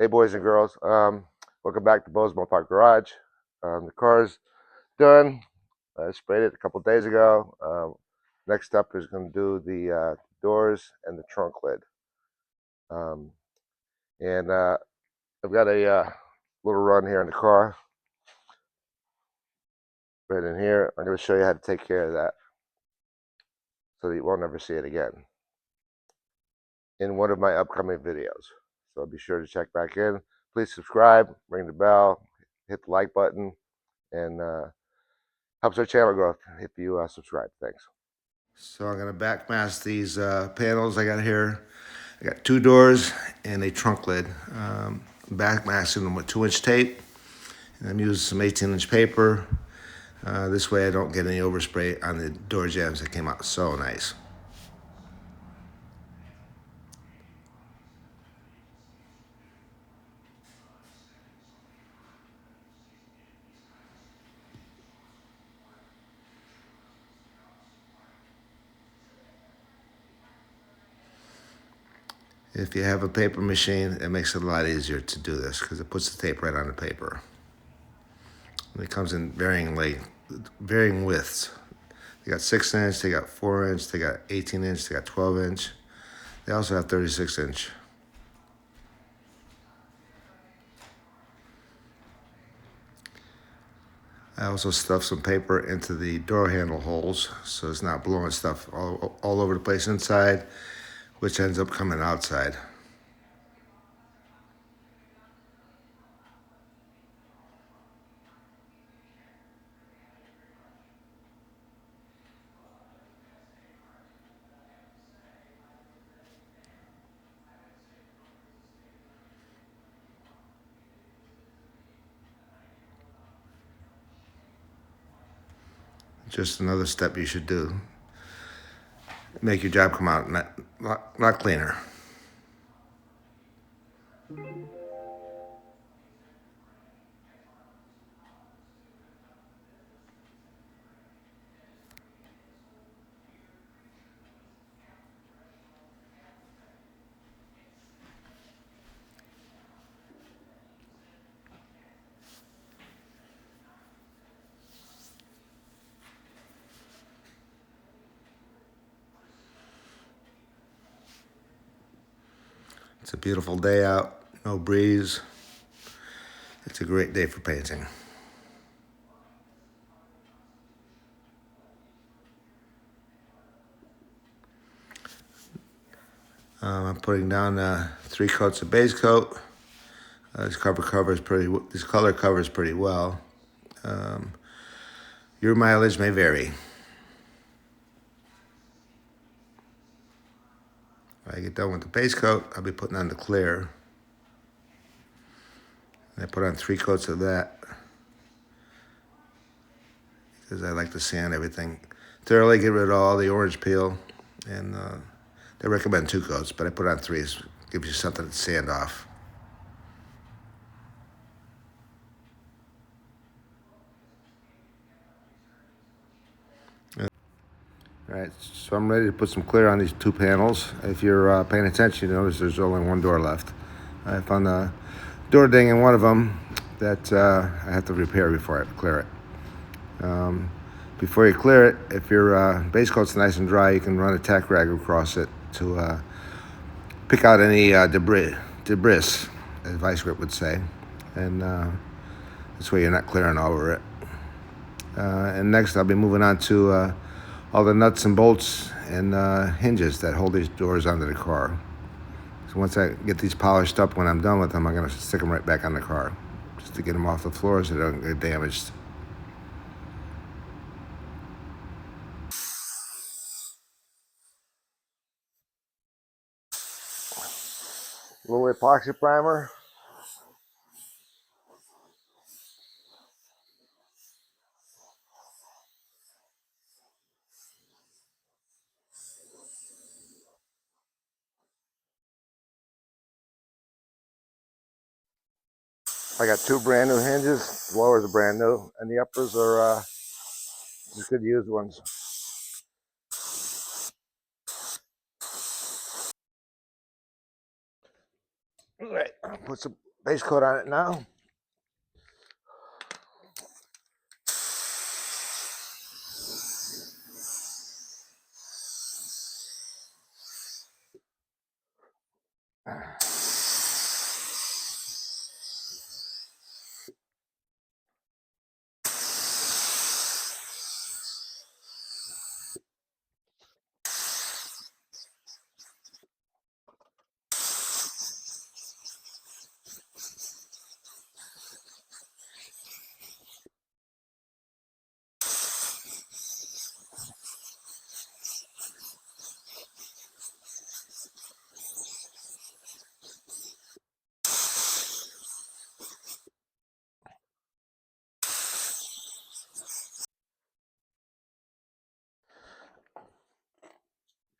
Hey boys and girls, welcome back to Bo's Mopar Garage. The car's done. I sprayed it a couple days ago. Next up is going to do the doors and the trunk lid. Um, and I've got a little run here in the car, right in here. I'm going to show you how to take care of that so that you won't ever see it again in one of my upcoming videos. So be sure to check back in. Please subscribe, ring the bell, hit the like button, and helps our channel grow if you subscribe. Thanks. So I'm going to backmask these panels I got here. I got two doors and a trunk lid. Backmasking them with 2-inch tape. And I'm using some 18-inch paper. This way I don't get any overspray on the door jambs that came out so nice. If you have a paper machine, it makes it a lot easier to do this because it puts the tape right on the paper. And it comes in varying widths. They got 6-inch, they got 4-inch, they got 18-inch, they got 12-inch. They also have 36-inch. I also stuffed some paper into the door handle holes so it's not blowing stuff all over the place inside, which ends up coming outside. Just another step you should do. Make your job come out a lot cleaner. It's a beautiful day out, no breeze. It's a great day for painting. I'm putting down 3 coats of base coat. This color covers pretty well. Your mileage may vary. When I get done with the base coat, I'll be putting on the clear. And I put on 3 coats of that because I like to sand everything thoroughly, get rid of all the orange peel. And they recommend 2 coats, but I put on 3. It gives you something to sand off. All right, so I'm ready to put some clear on these 2 panels. If you're paying attention, you notice there's only 1 door left. I found a door ding in one of them that I have to repair before I clear it. Before you clear it, if your base coat's nice and dry, you can run a tack rag across it to pick out any debris, as Vice Grip would say. And this way you're not clearing over it. And next I'll be moving on to all the nuts and bolts and hinges that hold these doors onto the car. So once I get these polished up, when I'm done with them, I'm going to stick them right back on the car just to get them off the floor so they don't get damaged. A little epoxy primer. I got 2 brand new hinges. The lowers are brand new, and the uppers are just good used ones. All right, put some base coat on it now.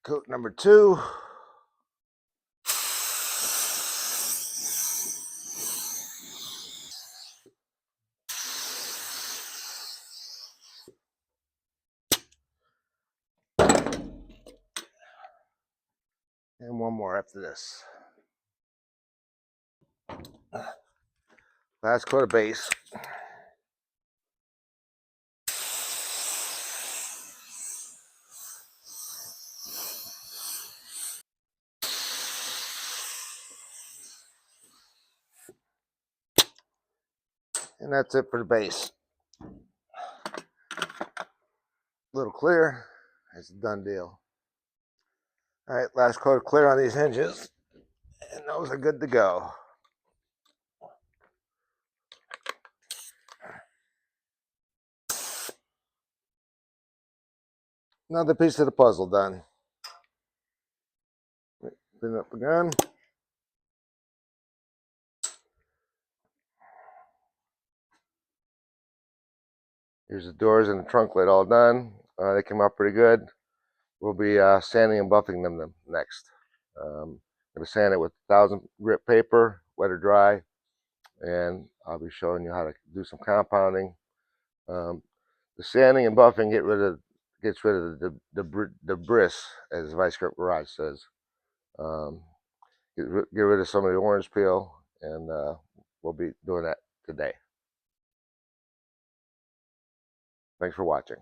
Coat number 2. And one more after this. Last coat of base. And that's it for the base. A little clear. It's a done deal. All right, last coat of clear on these hinges. And those are good to go. Another piece of the puzzle done. Clean up again. Here's the doors and the trunk lid all done. They came out pretty good. We'll be sanding and buffing them next. I'm going to sand it with 1000 grit paper, wet or dry, and I'll be showing you how to do some compounding. The sanding and buffing gets rid of the bris, as Vice Grip Garage says. Get rid of some of the orange peel, and we'll be doing that today. Thanks for watching.